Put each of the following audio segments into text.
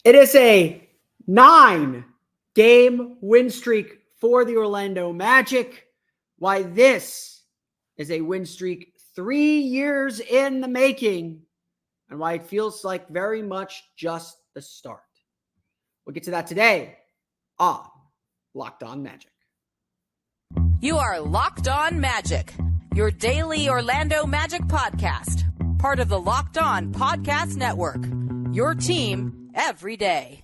It is a 9-game win streak for the Orlando Magic. Why this is a win streak 3 years in the making, and why it feels like very much just the start. We'll get to that today on Locked On Magic. You are Locked On Magic, your daily Orlando Magic podcast, part of the Locked On Podcast Network, your team every day.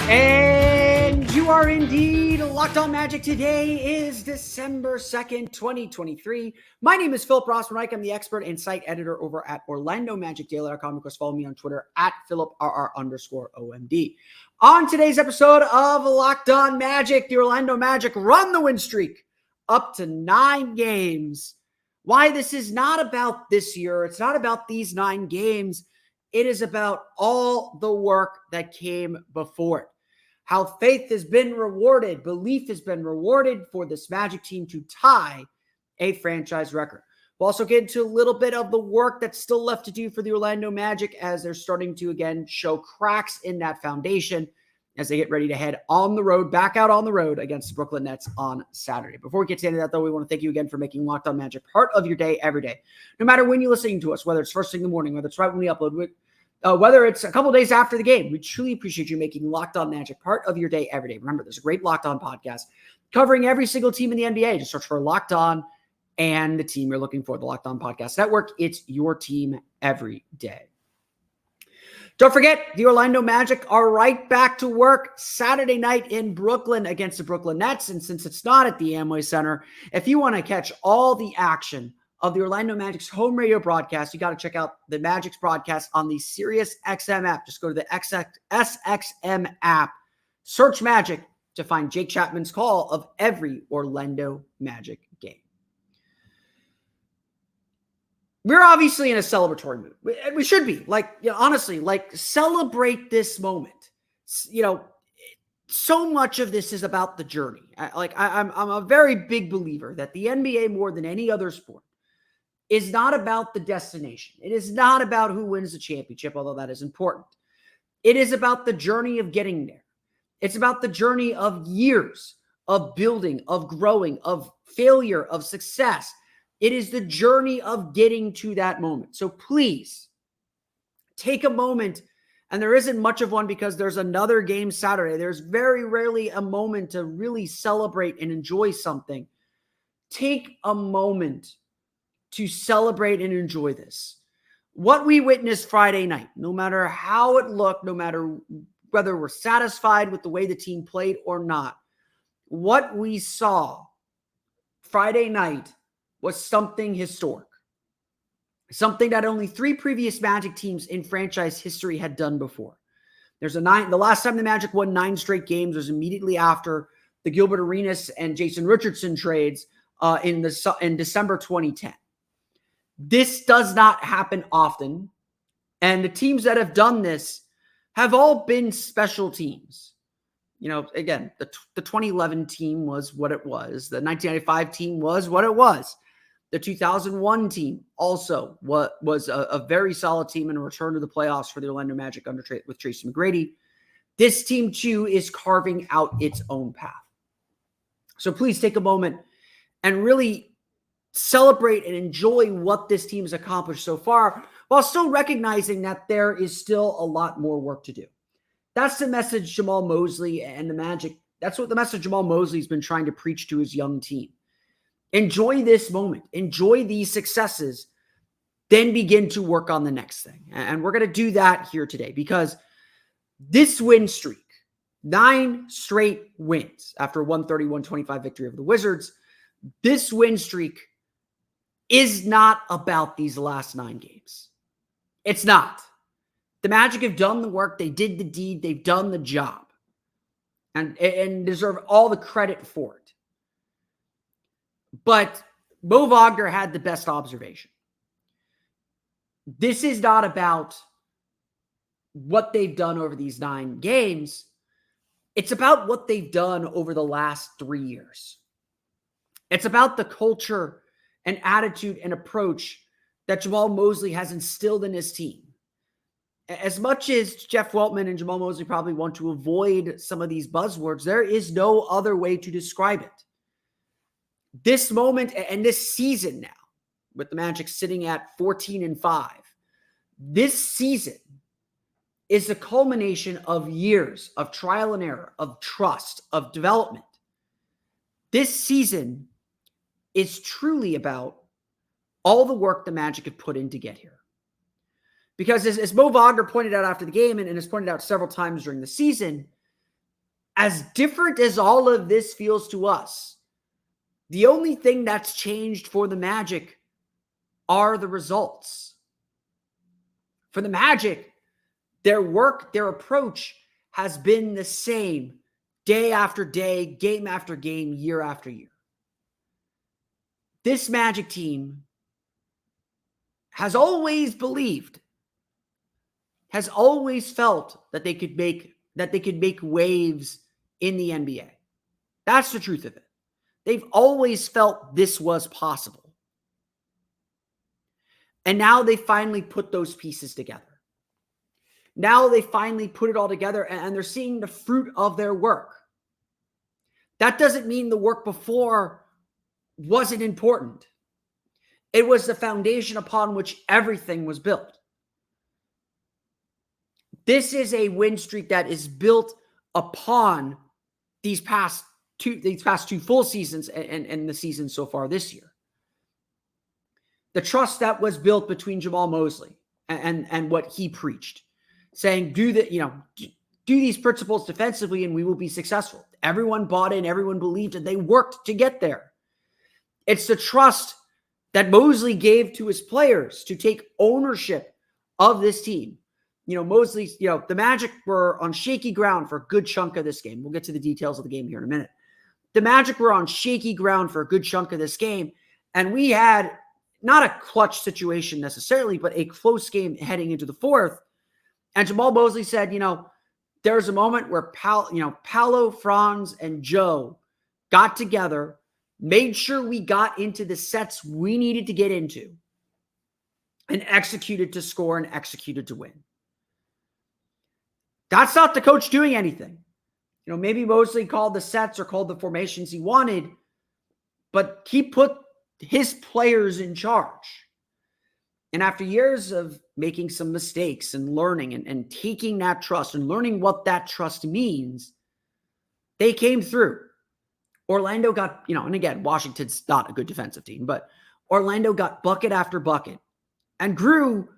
And you are indeed Locked On Magic. Today is December 2nd, 2023. My name is Philip Rossman-Reich. I'm the expert and site editor over at OrlandoMagicDaily.com. Of course, follow me on Twitter at PhilipRR_OMD. On today's episode of Locked On Magic, the Orlando Magic run the win streak up to 9 games. Why this is not about this year. It's not about these 9 games. It is about all the work that came before it. How faith has been rewarded, belief has been rewarded for this Magic team to tie a franchise record. We'll also get into a little bit of the work that's still left to do for the Orlando Magic as they're starting to, again, show cracks in that foundation as they get ready to head on the road, back out on the road against the Brooklyn Nets on Saturday. Before we get to any of that, though, we want to thank you again for making Locked On Magic part of your day every day. No matter when you're listening to us, whether it's first thing in the morning, whether it's right when we upload, whether it's a couple days after the game, we truly appreciate you making Locked On Magic part of your day every day. Remember, there's a great Locked On podcast covering every single team in the NBA. Just search for Locked On and the team you're looking for, the Locked On Podcast Network. It's your team every day. Don't forget, the Orlando Magic are right back to work Saturday night in Brooklyn against the Brooklyn Nets. And since it's not at the Amway Center, if you want to catch all the action of the Orlando Magic's home radio broadcast, you got to check out the Magic's broadcast on the SiriusXM app. Just go to the SXM app, search Magic to find Jake Chapman's call of every Orlando Magic game. We're obviously in a celebratory mood. We should be, honestly, celebrate this moment. So much of this is about the journey. I'm a very big believer that the NBA, more than any other sport, is not about the destination. It is not about who wins the championship, although that is important. It is about the journey of getting there. It's about the journey of years of building, of growing, of failure, of success. It is the journey of getting to that moment. So please take a moment, and there isn't much of one because there's another game Saturday. There's very rarely a moment to really celebrate and enjoy something. Take a moment to celebrate and enjoy this. What we witnessed Friday night, no matter how it looked, no matter whether we're satisfied with the way the team played or not, what we saw Friday night was something historic. Something that only 3 previous Magic teams in franchise history had done before. The last time the Magic won 9 straight games was immediately after the Gilbert Arenas and Jason Richardson trades in December 2010. This does not happen often, and the teams that have done this have all been special teams. Again, the 2011 team was what it was. The 1995 team was what it was. The 2001 team also was a very solid team and a return to the playoffs for the Orlando Magic with Tracy McGrady. This team, too, is carving out its own path. So please take a moment and really celebrate and enjoy what this team has accomplished so far, while still recognizing that there is still a lot more work to do. That's the message Jamal Mosley and the Magic, that's what the message Jamal Mosley has been trying to preach to his young team. Enjoy this moment. Enjoy these successes. Then begin to work on the next thing. And we're going to do that here today because this win streak, 9 straight wins after a 130-125 victory over the Wizards, this win streak is not about these last 9 games. It's not. The Magic have done the work. They did the deed. They've done the job and deserve all the credit for it. But Mo Wagner had the best observation. This is not about what they've done over these 9 games. It's about what they've done over the last 3 years. It's about the culture and attitude and approach that Jamal Mosley has instilled in his team. As much as Jeff Weltman and Jamal Mosley probably want to avoid some of these buzzwords, there is no other way to describe it. This moment and this season now, with the Magic sitting at 14-5, this season is the culmination of years of trial and error, of trust, of development. This season is truly about all the work the Magic have put in to get here. Because as Mo Wagner pointed out after the game and has pointed out several times during the season, as different as all of this feels to us, the only thing that's changed for the Magic are the results. For the Magic, their work, their approach has been the same day after day, game after game, year after year. This Magic team has always believed, has always felt that they could make waves in the NBA. That's the truth of it. They've always felt this was possible. And now they finally put those pieces together. Now they finally put it all together and they're seeing the fruit of their work. That doesn't mean the work before wasn't important. It was the foundation upon which everything was built. This is a win streak that is built upon these past two full seasons and the season so far this year. The trust that was built between Jamal Mosley and what he preached, saying, do these principles defensively and we will be successful. Everyone bought in, everyone believed, and they worked to get there. It's the trust that Mosley gave to his players to take ownership of this team. Mosley's, the Magic were on shaky ground for a good chunk of this game. We'll get to the details of the game here in a minute. The Magic were on shaky ground for a good chunk of this game, and we had not a clutch situation necessarily, but a close game heading into the fourth. And Jamal Mosley said, there was a moment where Paolo, Franz, and Joe got together, made sure we got into the sets we needed to get into, and executed to score and executed to win. That's not the coach doing anything. Maybe Mosley called the sets or called the formations he wanted, but he put his players in charge. And after years of making some mistakes and learning and taking that trust and learning what that trust means, they came through. Orlando got, and again, Washington's not a good defensive team, but Orlando got bucket after bucket and grew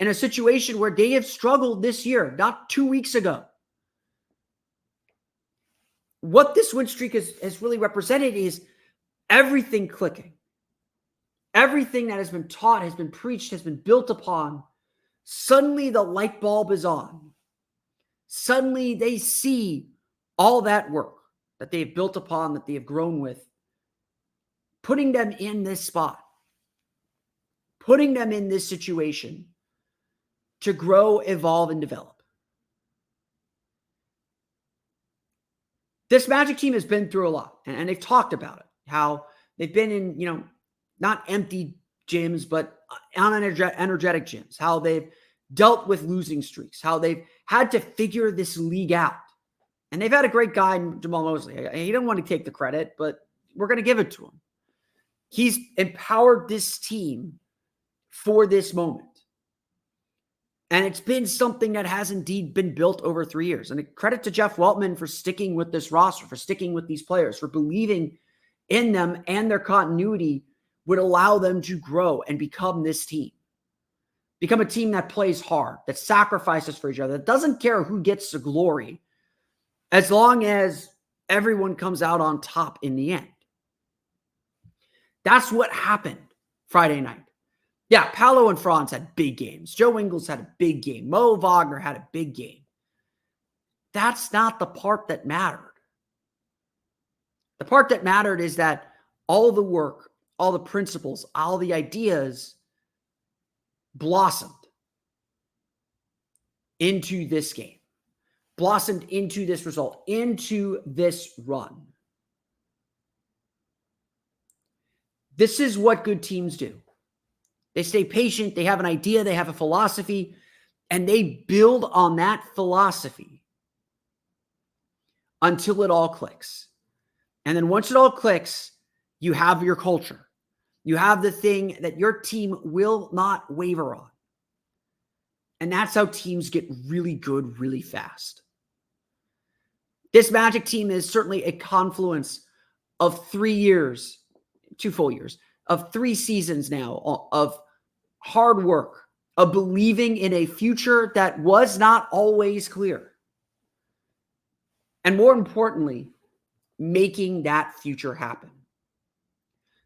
in a situation where they have struggled this year, not 2 weeks ago. What this win streak has really represented is everything clicking. Everything that has been taught, has been preached, has been built upon. Suddenly the light bulb is on. Suddenly they see all that work that they have built upon, that they have grown with, putting them in this spot, putting them in this situation to grow, evolve, and develop. This Magic team has been through a lot, and they've talked about it, how they've been in, not empty gyms, but energetic gyms, how they've dealt with losing streaks, how they've had to figure this league out. And they've had a great guy in Jamal Mosley. He didn't want to take the credit, but we're going to give it to him. He's empowered this team for this moment. And it's been something that has indeed been built over 3 years. And credit to Jeff Weltman for sticking with this roster, for sticking with these players, for believing in them, and their continuity would allow them to grow and become this team. Become a team that plays hard, that sacrifices for each other, that doesn't care who gets the glory, as long as everyone comes out on top in the end. That's what happened Friday night. Yeah, Paolo and Franz had big games. Joe Ingles had a big game. Mo Wagner had a big game. That's not the part that mattered. The part that mattered is that all the work, all the principles, all the ideas blossomed into this game. blossomed into this result, into this run. This is what good teams do. They stay patient, they have an idea, they have a philosophy, and they build on that philosophy until it all clicks. And then once it all clicks, you have your culture. You have the thing that your team will not waver on. And that's how teams get really good really fast. This Magic team is certainly a confluence of 3 years, 2 full years, of 3 seasons now of hard work, of believing in a future that was not always clear. And more importantly, making that future happen.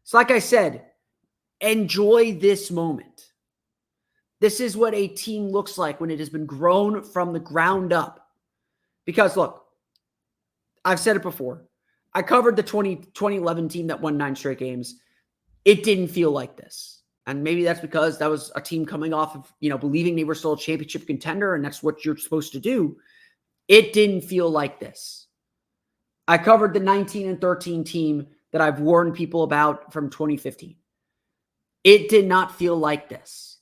So like I said, enjoy this moment. This is what a team looks like when it has been grown from the ground up. Because look, I've said it before. I covered the 2011 team that won 9 straight games. It didn't feel like this. And maybe that's because that was a team coming off of, believing they were still a championship contender, and that's what you're supposed to do. It didn't feel like this. I covered the 19-13 team that I've warned people about from 2015. It did not feel like this.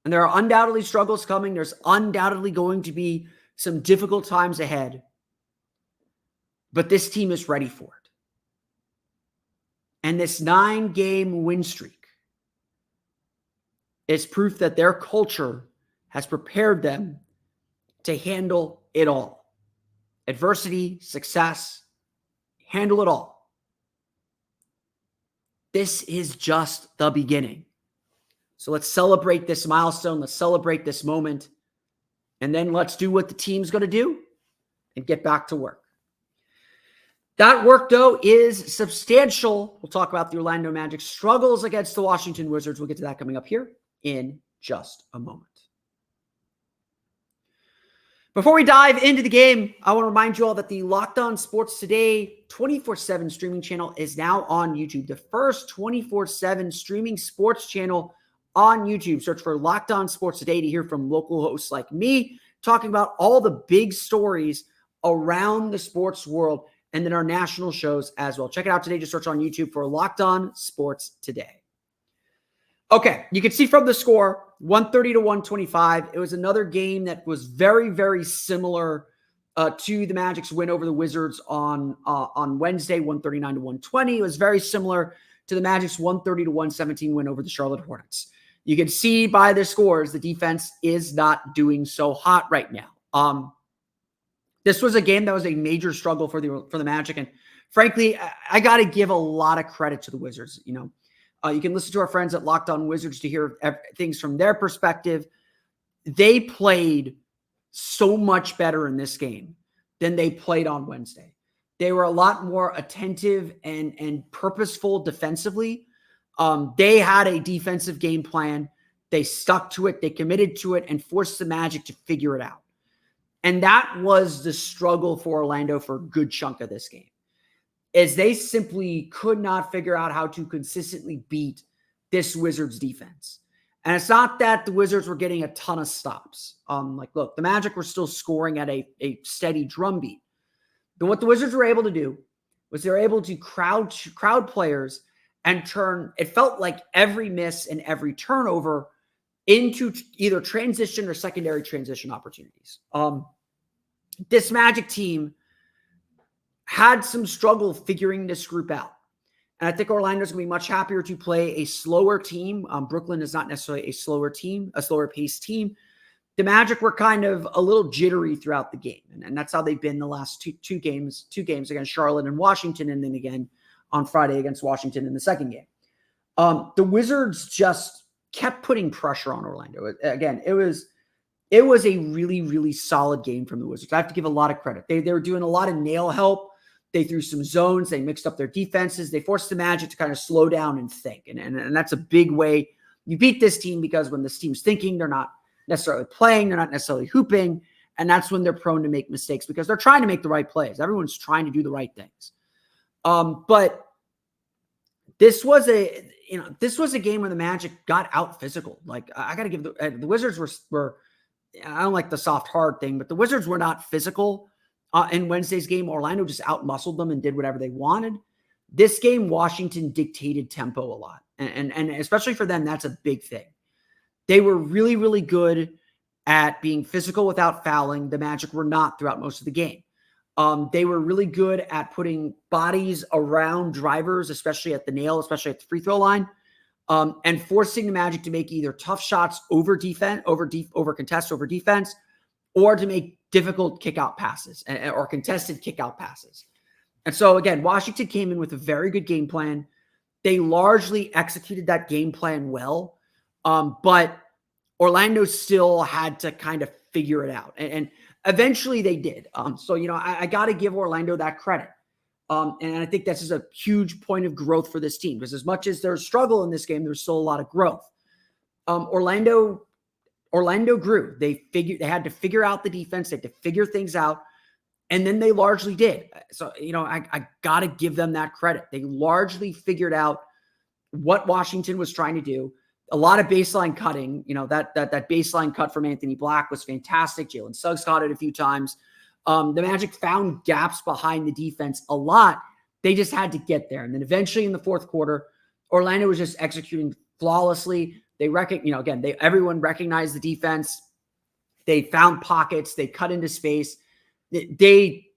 And there are undoubtedly struggles coming. There's undoubtedly going to be some difficult times ahead. But this team is ready for it. And this 9-game win streak is proof that their culture has prepared them to handle it all. Adversity, success, handle it all. This is just the beginning. So let's celebrate this milestone. Let's celebrate this moment. And then let's do what the team's going to do and get back to work. That work, though, is substantial. We'll talk about the Orlando Magic struggles against the Washington Wizards. We'll get to that coming up here in just a moment. Before we dive into the game, I want to remind you all that the Locked On Sports Today 24/7 streaming channel is now on YouTube. The first 24/7 streaming sports channel on YouTube. Search for Locked On Sports Today to hear from local hosts like me talking about all the big stories around the sports world, and then our national shows as well. Check it out today. Just search on YouTube for Locked On Sports Today. Okay, you can see from the score, 130-125. It was another game that was very, very similar to the Magic's win over the Wizards on Wednesday, 139-120. It was very similar to the Magic's 130-117 win over the Charlotte Hornets. You can see by the scores, the defense is not doing so hot right now. This was a game that was a major struggle for the Magic, and frankly, I got to give a lot of credit to the Wizards. You can listen to our friends at Locked On Wizards to hear things from their perspective. They played so much better in this game than they played on Wednesday. They were a lot more attentive and purposeful defensively. They had a defensive game plan. They stuck to it. They committed to it and forced the Magic to figure it out. And that was the struggle for Orlando for a good chunk of this game, is they simply could not figure out how to consistently beat this Wizards defense. And it's not that the Wizards were getting a ton of stops. Look, the Magic were still scoring at a steady drumbeat. But what the Wizards were able to do was they were able to crowd players and turn, it felt like every miss and every turnover into either transition or secondary transition opportunities. This Magic team had some struggle figuring this group out. And I think Orlando's going to be much happier to play a slower team. Brooklyn is not necessarily a slower paced team. The Magic were kind of a little jittery throughout the game. And that's how they've been the last two games against Charlotte and Washington, and then again on Friday against Washington in the second game. The Wizards just kept putting pressure on Orlando. Again, it was a really, really solid game from the Wizards. I have to give a lot of credit. They were doing a lot of nail help. They threw some zones. They mixed up their defenses. They forced the Magic to kind of slow down and think. And that's a big way you beat this team, because when this team's thinking, they're not necessarily playing. They're not necessarily hooping. And that's when they're prone to make mistakes, because they're trying to make the right plays. Everyone's trying to do the right things. But this was a game where the Magic got out physical. Like, I got to give the Wizards were I don't like the soft hard thing, but the Wizards were not physical in Wednesday's game. Orlando just outmuscled them and did whatever they wanted. This game, Washington dictated tempo a lot. And especially for them, that's a big thing. They were really, really good at being physical without fouling. The Magic were not throughout most of the game. They were really good at putting bodies around drivers, especially at the nail, especially at the free throw line, and forcing the Magic to make either tough shots over defense, over contest, over defense, or to make difficult kick-out passes or contested kick-out passes. And so, again, Washington came in with a very good game plan. They largely executed that game plan well, but Orlando still had to kind of figure it out. And eventually they did. So, I got to give Orlando that credit. And I think this is a huge point of growth for this team, because as much as there's struggle in this game, there's still a lot of growth. Orlando grew. They had to figure out the defense. They had to figure things out. And then they largely did. So, I got to give them that credit. They largely figured out what Washington was trying to do. A lot of baseline cutting, that baseline cut from Anthony Black was fantastic. Jalen Suggs caught it a few times. The Magic found gaps behind the defense a lot. They just had to get there. And then eventually in the fourth quarter, Orlando was just executing flawlessly. Everyone recognized the defense. They found pockets. They cut into space. They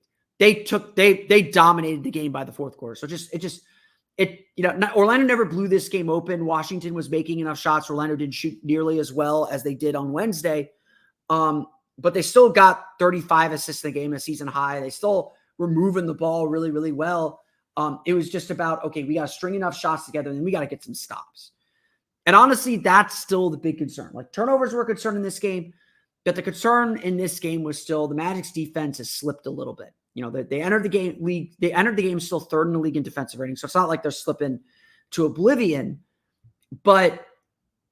dominated the game by the fourth quarter. So Orlando never blew this game open. Washington was making enough shots. Orlando didn't shoot nearly as well as they did on Wednesday. But they still got 35 assists in the game, a season high. They still were moving the ball really, really well. It was just about, okay, we got to string enough shots together, and then we got to get some stops. And honestly, that's still the big concern. Like, turnovers were a concern in this game, but the concern in this game was still the Magic's defense has slipped a little bit. They entered the game still third in the league in defensive rating. So it's not like they're slipping to oblivion, but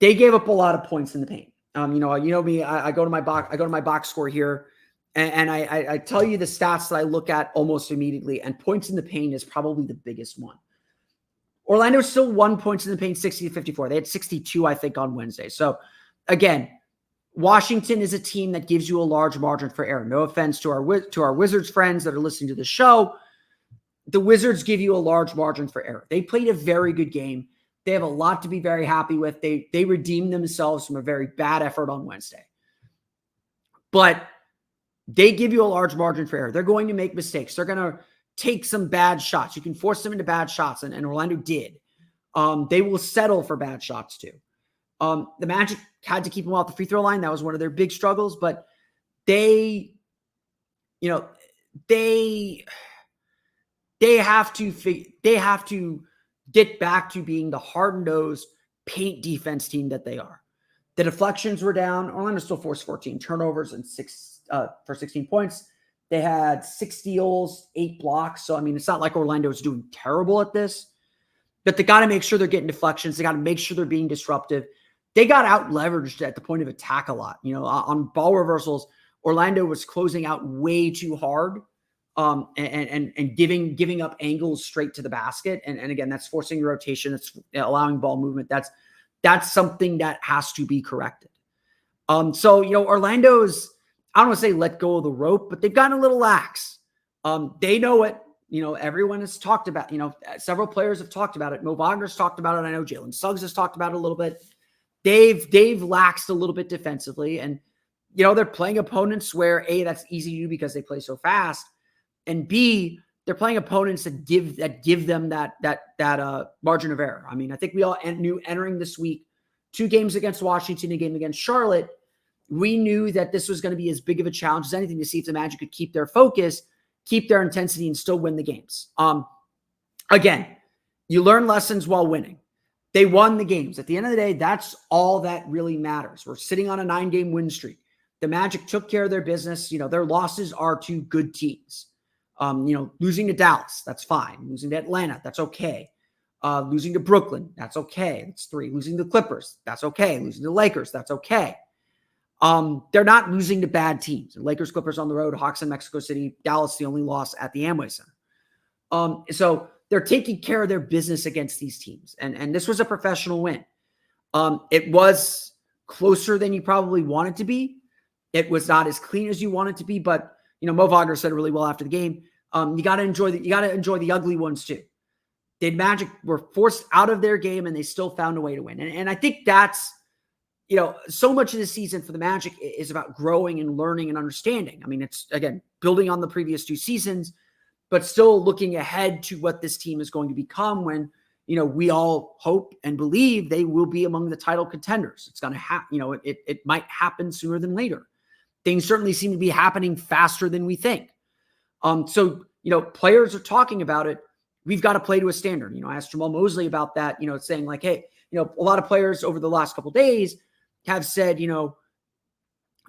they gave up a lot of points in the paint. Me, I go to my box score here, and I tell you the stats that I look at almost immediately, and points in the paint is probably the biggest one. Orlando still won points in the paint 60-54. They had 62, I think, on Wednesday. So again, Washington is a team that gives you a large margin for error. No offense to our Wizards friends that are listening to the show. The Wizards give you a large margin for error. They played a very good game. They have a lot to be very happy with. They redeemed themselves from a very bad effort on Wednesday. But they give you a large margin for error. They're going to make mistakes. They're going to take some bad shots. You can force them into bad shots, and Orlando did. They will settle for bad shots too. The Magic had to keep them off the free throw line. That was one of their big struggles, but they have to get back to being the hard-nosed paint defense team that they are. The deflections were down. Orlando still forced 14 turnovers and for 16 points. They had 6 steals, 8 blocks. So, it's not like Orlando is doing terrible at this, but they got to make sure they're getting deflections. They got to make sure they're being disruptive. They got out leveraged at the point of attack a lot. On ball reversals, Orlando was closing out way too hard. And giving up angles straight to the basket. And again, that's forcing your rotation. It's allowing ball movement. That's something that has to be corrected. Orlando's, I don't want to say let go of the rope, but they've gotten a little lax. They know it. Everyone has talked about, several players have talked about it. Mo Wagner's talked about it. I know Jalen Suggs has talked about it a little bit. They've laxed a little bit defensively. And, they're playing opponents where A, that's easy to do because they play so fast. And B, they're playing opponents that give them that margin of error. I think we all knew entering this week, 2 games against Washington, a game against Charlotte, we knew that this was going to be as big of a challenge as anything to see if the Magic could keep their focus, keep their intensity, and still win the games. Again, you learn lessons while winning. They won the games. At the end of the day, that's all that really matters. We're sitting on a 9-game win streak. The Magic took care of their business. Their losses are to good teams. Losing to Dallas, that's fine. Losing to Atlanta, that's okay. Losing to Brooklyn, that's okay. That's 3. Losing to the Clippers, that's okay. Losing to the Lakers, that's okay. They're not losing to bad teams. Lakers, Clippers on the road, Hawks in Mexico City, Dallas, the only loss at the Amway Center. So they're taking care of their business against these teams. And this was a professional win. It was closer than you probably want it to be. It was not as clean as you want it to be, but Mo Wagner said it really well after the game. You got to enjoy the ugly ones too. The Magic were forced out of their game and they still found a way to win. And I think that's, so much of the season for the Magic is about growing and learning and understanding. I mean, it's, again, building on the previous 2 seasons, but still looking ahead to what this team is going to become when, we all hope and believe they will be among the title contenders. It's going to happen, it might happen sooner than later. Things certainly seem to be happening faster than we think. So, players are talking about it. We've got to play to a standard. I asked Jamal Mosley about that, saying like, hey, a lot of players over the last couple of days have said, the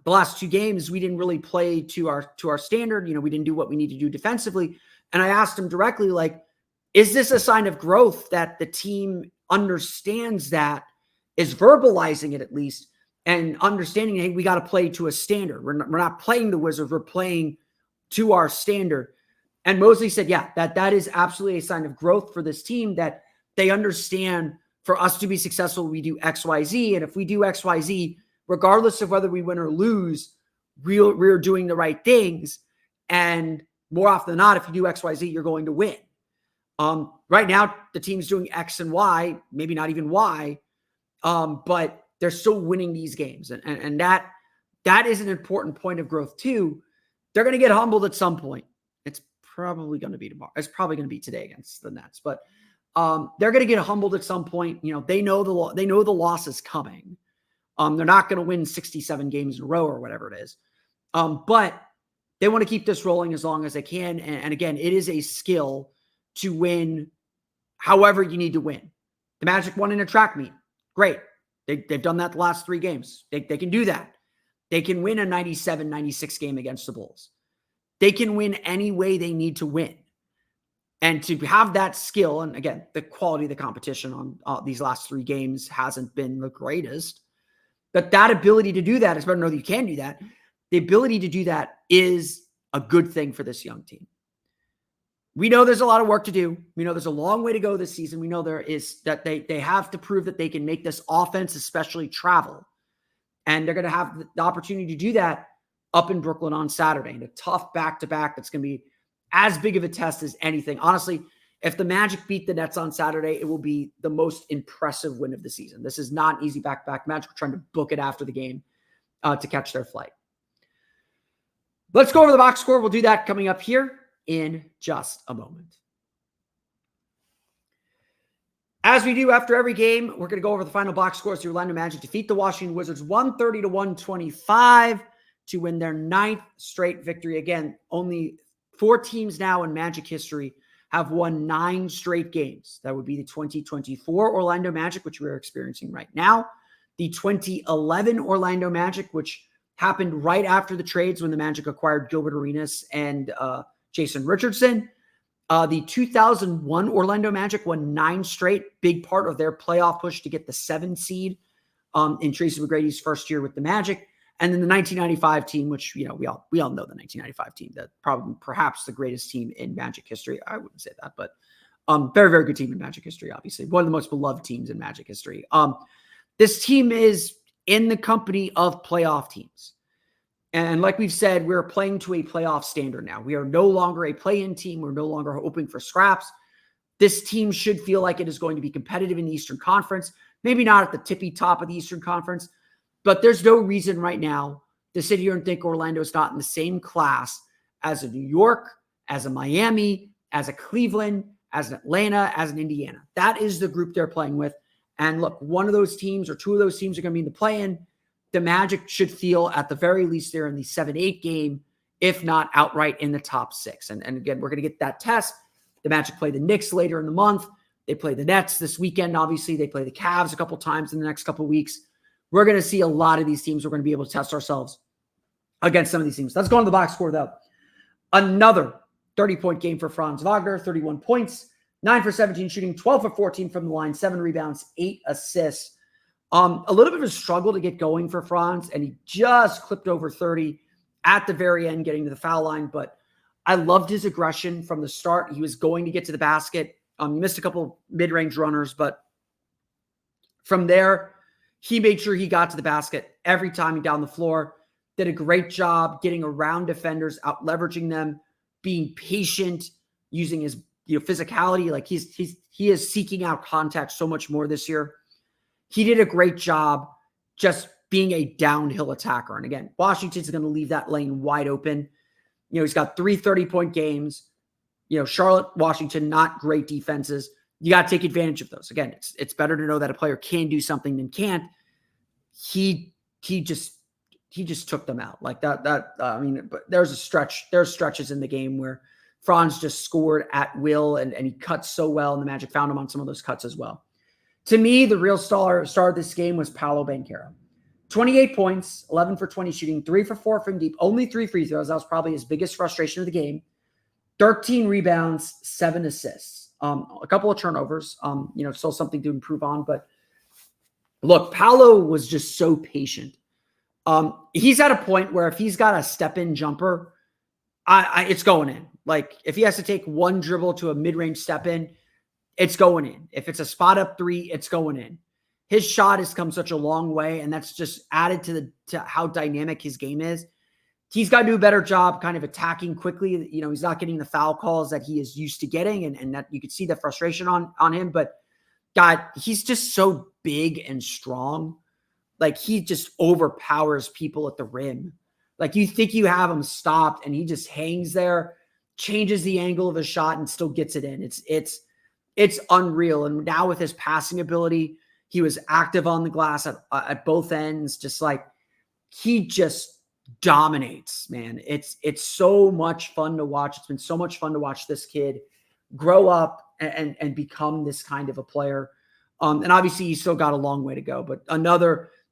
last 2 games, we didn't really play to our standard. We didn't do what we need to do defensively. And I asked him directly, like, is this a sign of growth that the team understands that, is verbalizing it at least, and understanding, hey, we got to play to a standard. We're not playing the Wizards. We're playing to our standard. And Mosley said, yeah, that is absolutely a sign of growth for this team, that they understand for us to be successful, we do X, Y, Z. And if we do X, Y, Z, regardless of whether we win or lose, we're doing the right things. And more often than not, if you do X, Y, Z, you're going to win. Right now, the team's doing X and Y, maybe not even Y, but they're still winning these games. And that is an important point of growth too. They're going to get humbled at some point. It's probably going to be tomorrow. It's probably going to be today against the Nets, but they're going to get humbled at some point. They know the loss is coming. They're not going to win 67 games in a row or whatever it is. But they want to keep this rolling as long as they can. And again, it is a skill to win however you need to win. The Magic won in a track meet. Great. They've done that the last 3 games. They can do that. They can win a 97-96 game against the Bulls. They can win any way they need to win. And to have that skill, and again, the quality of the competition on these last 3 games hasn't been the greatest, but that ability to do that, it's better to know that you can do that. The ability to do that is a good thing for this young team. We know there's a lot of work to do. We know there's a long way to go this season. We know there is that they have to prove that they can make this offense, especially travel. And they're going to have the opportunity to do that up in Brooklyn on Saturday in a tough back-to-back that's going to be as big of a test as anything. Honestly, if the Magic beat the Nets on Saturday, it will be the most impressive win of the season. This is not an easy back-to-back. Magic are trying to book it after the game to catch their flight. Let's go over the box score. We'll do that coming up here in just a moment. As we do after every game, we're going to go over the final box scores. The Orlando Magic defeat the Washington Wizards 130-125 to win their 9th straight victory. Again, only 4 teams now in Magic history have won 9 straight games. That would be the 2024 Orlando Magic, which we're experiencing right now. The 2011 Orlando Magic, which happened right after the trades when the Magic acquired Gilbert Arenas and Jason Richardson. The 2001 Orlando Magic won 9 straight, big part of their playoff push to get the 7 seed in Tracy McGrady's first year with the Magic. And then the 1995 team, which, we all know the 1995 team, that perhaps the greatest team in Magic history. I wouldn't say that, but very, very good team in Magic history, obviously. One of the most beloved teams in Magic history. This team is in the company of playoff teams. And like we've said, we're playing to a playoff standard now. We are no longer a play-in team. We're no longer hoping for scraps. This team should feel like it is going to be competitive in the Eastern Conference. Maybe not at the tippy top of the Eastern Conference, but there's no reason right now to sit here and think Orlando is not in the same class as a New York, as a Miami, as a Cleveland, as an Atlanta, as an Indiana. That is the group they're playing with. And look, one of those teams or 2 of those teams are going to be in the play-in. The Magic should feel at the very least they're in the 7-8 game, if not outright in the top 6. And again, we're going to get that test. The Magic play the Knicks later in the month. They play the Nets this weekend. Obviously, they play the Cavs a couple times in the next couple weeks. We're going to see a lot of these teams. We're going to be able to test ourselves against some of these teams. Let's go on to the box score, though. Another 30-point game for Franz Wagner, 31 points, 9 for 17 shooting, 12 for 14 from the line, 7 rebounds, 8 assists. A little bit of a struggle to get going for Franz, and he just clipped over 30 at the very end, getting to the foul line. But I loved his aggression from the start. He was going to get to the basket. He missed a couple mid-range runners, but from there, he made sure he got to the basket every time he down the floor. did a great job getting around defenders, out leveraging them, being patient, using his physicality. Like he is seeking out contact so much more this year. He did a great job just being a downhill attacker. And again, Washington's going to leave that lane wide open. He's got 3 30-point games. Charlotte, Washington, not great defenses. You got to take advantage of those. Again, it's better to know that a player can do something than can't. He just took them out like that. But there's stretches in the game where Franz just scored at will and he cut so well, and the Magic found him on some of those cuts as well. To me, the real star of this game was Paolo Banchero. 28 points, 11 for 20 shooting, 3 for 4 from deep, only 3 free throws. That was probably his biggest frustration of the game. 13 rebounds, 7 assists. A couple of turnovers, still something to improve on. But look, Paolo was just so patient. He's at a point where if he's got a step-in jumper, it's going in. Like, if he has to take one dribble to a mid-range step-in, it's going in. If it's a spot-up 3, it's going in. His shot has come such a long way, and that's just added to how dynamic his game is. He's got to do a better job kind of attacking quickly. He's not getting the foul calls that he is used to getting, and that you could see the frustration on him. But God, he's just so big and strong. Like, he just overpowers people at the rim. Like, you think you have him stopped, and he just hangs there, changes the angle of his shot, and still gets it in. It's unreal. And now with his passing ability, he was active on the glass at both ends. Just like, he just dominates, man. It's so much fun to watch. It's been so much fun to watch this kid grow up and become this kind of a player. And obviously he's still got a long way to go, but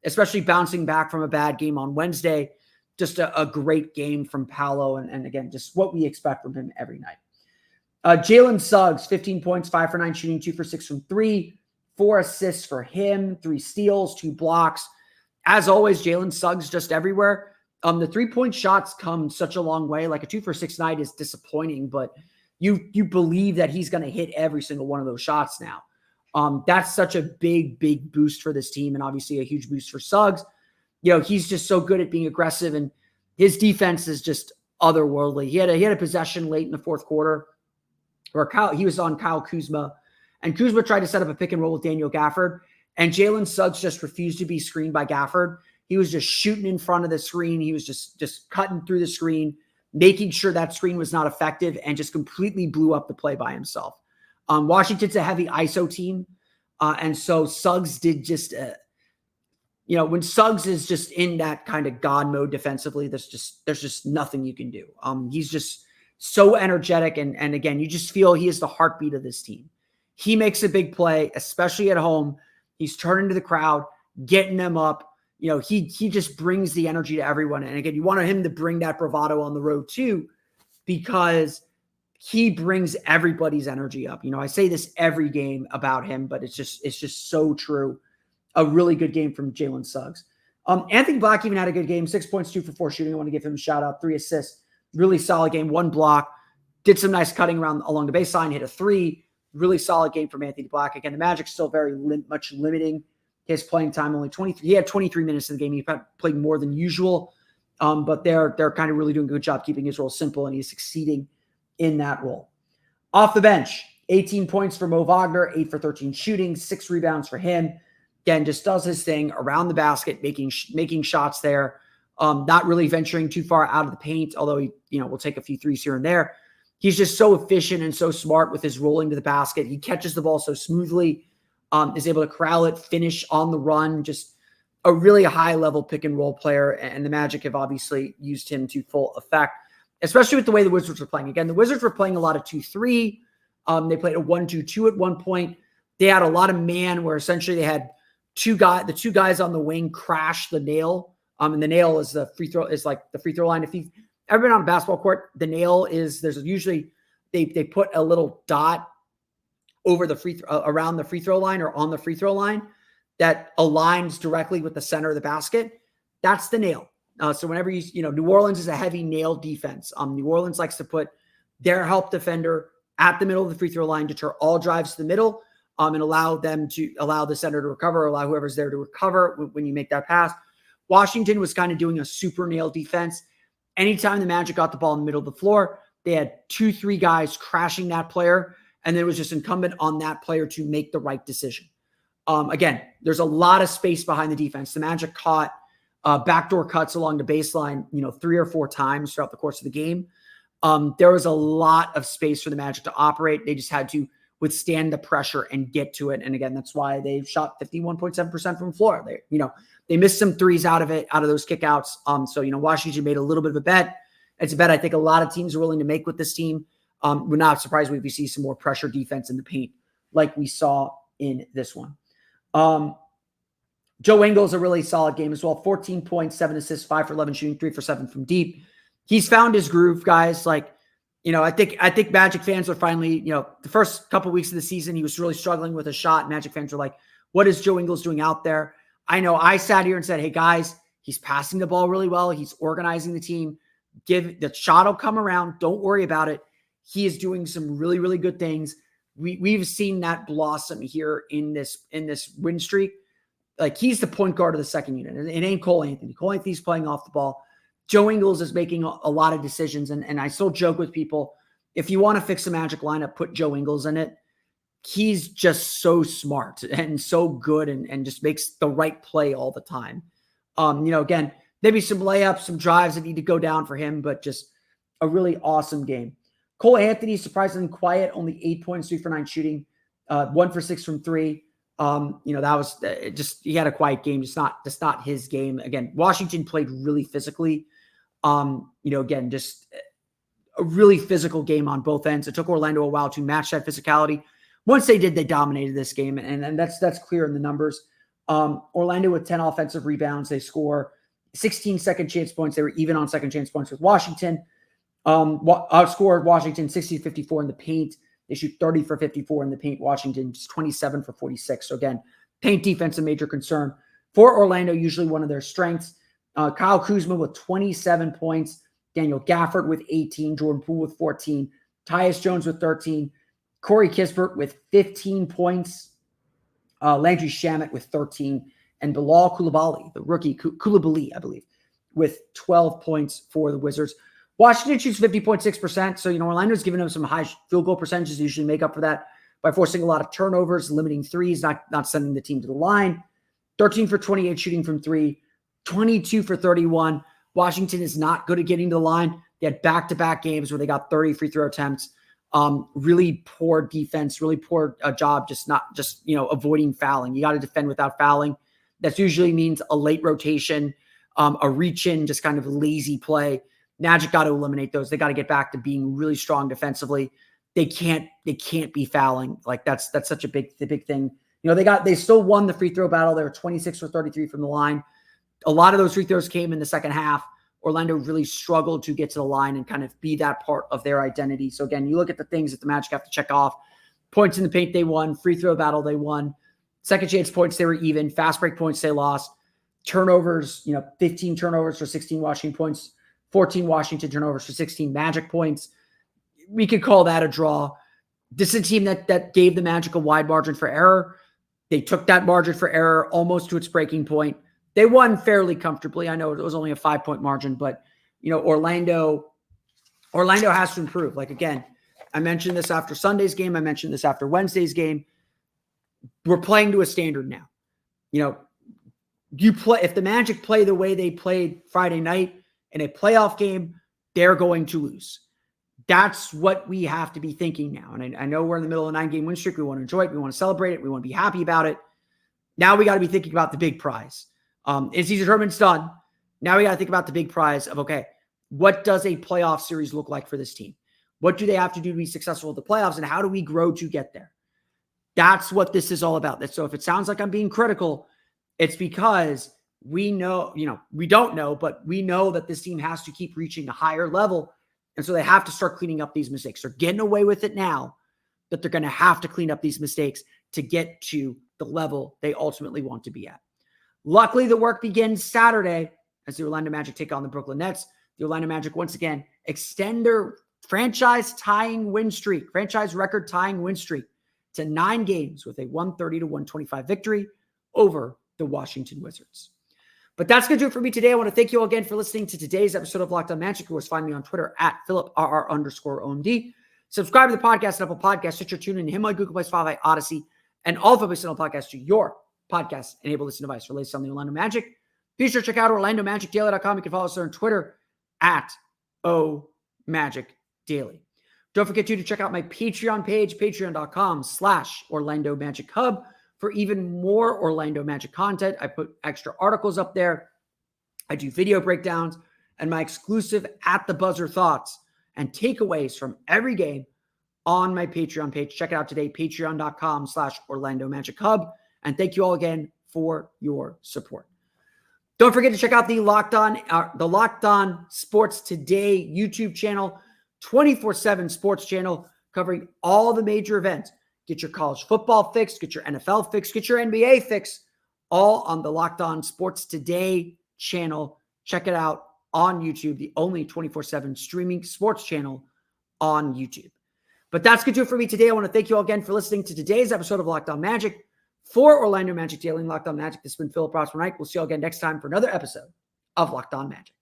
especially bouncing back from a bad game on Wednesday, just a great game from Paolo. And again, just what we expect from him every night. Jalen Suggs, 15 points, 5 for 9 shooting, 2 for 6 from 3, 4 assists for him, 3 steals, 2 blocks. As always, Jalen Suggs just everywhere. The 3-point shots come such a long way. Like, a 2 for 6 night is disappointing, but you believe that he's going to hit every single one of those shots now. That's such a big, big boost for this team, and obviously a huge boost for Suggs. He's just so good at being aggressive, and his defense is just otherworldly. He had a possession late in the fourth quarter where he was on Kyle Kuzma, and Kuzma tried to set up a pick and roll with Daniel Gafford, and Jalen Suggs just refused to be screened by Gafford. He was just shooting in front of the screen. He was just cutting through the screen, making sure that screen was not effective, and just completely blew up the play by himself. Washington's a heavy ISO team, and so Suggs did just, when Suggs is just in that kind of God mode defensively, there's just nothing you can do. He's just so energetic, and again, you just feel he is the heartbeat of this team. He makes a big play, especially at home. He's turning to the crowd, getting them up. He just brings the energy to everyone. And again, you want him to bring that bravado on the road too, because he brings everybody's energy up. I say this every game about him, but it's just so true. A really good game from Jalen Suggs. Anthony Black even had a good game, 6 points, 2 for 4 shooting. I want to give him a shout out, 3 assists, really solid game, 1 block, did some nice cutting along the baseline, hit a 3, really solid game from Anthony Black. Again, the Magic still very much limiting his playing time, only 23. He had 23 minutes in the game. He played more than usual, but they're kind of really doing a good job keeping his role simple, and he's succeeding in that role. Off the bench, 18 points for Mo Wagner, 8 for 13 shooting, 6 rebounds for him. Again, just does his thing around the basket, making shots there, not really venturing too far out of the paint, although he will take a few threes here and there. He's just so efficient and so smart with his rolling to the basket. He catches the ball so smoothly, is able to corral it, finish on the run, just a really high-level pick-and-roll player, and the Magic have obviously used him to full effect, especially with the way the Wizards were playing. Again, the Wizards were playing a lot of 2-3. They played a 1-2-2 at one point. They had a lot of man where essentially they had the two guys on the wing crash the nail. And the nail is the free throw, is like the free throw line. If you've ever been on a basketball court, the nail is, there's usually, they put a little dot over the around the free throw line or on the free throw line that aligns directly with the center of the basket. That's the nail. So whenever New Orleans is a heavy nail defense. New Orleans likes to put their help defender at the middle of the free throw line, deter all drives to the middle, and allow the center to recover, allow whoever's there to recover when you make that pass. Washington was kind of doing a super nail defense. Anytime the Magic got the ball in the middle of the floor, they had 2-3 guys crashing that player, and it was just incumbent on that player to make the right decision. Again, there's a lot of space behind the defense. The Magic caught backdoor cuts along the baseline, 3 or 4 times throughout the course of the game. There was a lot of space for the Magic to operate. They just had to withstand the pressure and get to it. And again, that's why they shot 51.7% from the floor. They missed some threes out of those kickouts. So, Washington made a little bit of a bet. It's a bet I think a lot of teams are willing to make with this team. We're not surprised if we see some more pressure defense in the paint like we saw in this one. Joe Ingles, a really solid game as well. 14 points, 7 assists, 5 for 11 shooting, 3 for 7 from deep. He's found his groove, guys. I think Magic fans are finally, the first couple weeks of the season, he was really struggling with a shot. Magic fans were like, what is Joe Ingles doing out there? I know I sat here and said, hey, guys, he's passing the ball really well. He's organizing the team. The shot will come around. Don't worry about it. He is doing some really, really good things. We've seen that blossom here in this win streak. He's the point guard of the second unit. It ain't Cole Anthony. Cole Anthony's playing off the ball. Joe Ingles is making a lot of decisions. And I still joke with people, if you want to fix the Magic lineup, put Joe Ingles in it. He's just so smart and so good and just makes the right play all the time. Again, maybe some layups, some drives that need to go down for him, but just a really awesome game. Cole Anthony, surprisingly quiet, only 8 points, 3 for 9 shooting, 1 for 6 from 3. That was he had a quiet game. Just not his game. Again, Washington played really physically. Again, just a really physical game on both ends. It took Orlando a while to match that physicality. Once they did, they dominated this game, and that's clear in the numbers. Orlando with 10 offensive rebounds. They score 16 second chance points. They were even on second chance points with Washington. Outscored Washington 60-54 in the paint. They shoot 30 for 54 in the paint. Washington just 27 for 46. So again, paint defense a major concern for Orlando, usually one of their strengths. Kyle Kuzma with 27 points. Daniel Gafford with 18. Jordan Poole with 14. Tyus Jones with 13. Corey Kispert with 15 points. Landry Shamet with 13. And Bilal Coulibaly, the rookie, Coulibaly, I believe, with 12 points for the Wizards. Washington shoots 50.6%. So, Orlando's giving them some high field goal percentages. They usually make up for that by forcing a lot of turnovers, limiting threes, not sending the team to the line. 13 for 28 shooting from 3, 22 for 31. Washington is not good at getting to the line. They had back-to-back games where they got 30 free throw attempts. Really poor defense, really poor job just avoiding fouling. You got to defend without fouling. That usually means a late rotation, a reach-in, just kind of lazy play. Magic got to eliminate those. They got to get back to being really strong defensively. They can't be fouling. That's such a big thing. They still won the free throw battle. They were 26 for 33 from the line. A lot of those free throws came in the second half. Orlando really struggled to get to the line and kind of be that part of their identity. So again, you look at the things that the Magic have to check off. Points in the paint, they won. Free throw battle, they won. Second chance points, they were even. Fast break points, they lost. Turnovers, 15 turnovers for 16 Washington points. 14 Washington turnovers for 16 Magic points. We could call that a draw. This is a team that gave the Magic a wide margin for error. They took that margin for error almost to its breaking point. They won fairly comfortably. I know it was only a 5-point margin, but Orlando has to improve. Again, I mentioned this after Sunday's game. I mentioned this after Wednesday's game. We're playing to a standard now. If the Magic play the way they played Friday night in a playoff game, they're going to lose. That's what we have to be thinking now. And I know we're in the middle of a 9-game win streak. We want to enjoy it. We want to celebrate it. We want to be happy about it. Now we got to be thinking about the big prize. It's determined, it's done. Now we got to think about the big prize of, okay, what does a playoff series look like for this team? What do they have to do to be successful at the playoffs? And how do we grow to get there? That's what this is all about. So if it sounds like I'm being critical, it's because we know, we don't know, but we know that this team has to keep reaching a higher level. And so they have to start cleaning up these mistakes. They're getting away with it now, but they're going to have to clean up these mistakes to get to the level they ultimately want to be at. Luckily, the work begins Saturday as the Orlando Magic take on the Brooklyn Nets. The Orlando Magic once again extend their franchise record tying win streak to 9 games with a 130-125 victory over the Washington Wizards. But that's going to do it for me today. I want to thank you all again for listening to today's episode of Locked On Magic. Of course, find me on Twitter at PhilipRR_OMD. Subscribe to the podcast on Apple Podcasts, Stitcher, TuneIn, Himalaya, Google Play, Spotify, Odyssey, and all of the listening podcasts to your podcast-enabled listening device related to the Orlando Magic. Be sure to check out OrlandoMagicDaily.com. You can follow us there on Twitter at OMagicDaily. Don't forget to check out my Patreon page, patreon.com/Orlando Magic Hub, for even more Orlando Magic content. I put extra articles up there. I do video breakdowns and my exclusive At the Buzzer thoughts and takeaways from every game on my Patreon page. Check it out today, patreon.com/Orlando Magic Hub. And thank you all again for your support. Don't forget to check out the Locked On Sports Today YouTube channel, 24/7 sports channel covering all the major events. Get your college football fix, get your NFL fix, get your NBA fix, all on the Locked On Sports Today channel. Check it out on YouTube, the only 24/7 streaming sports channel on YouTube. But that's going to do it for me today. I want to thank you all again for listening to today's episode of Locked On Magic. For Orlando Magic Daily and Locked On Magic, this has been Philip Rossman-Reich. We'll see you all again next time for another episode of Locked On Magic.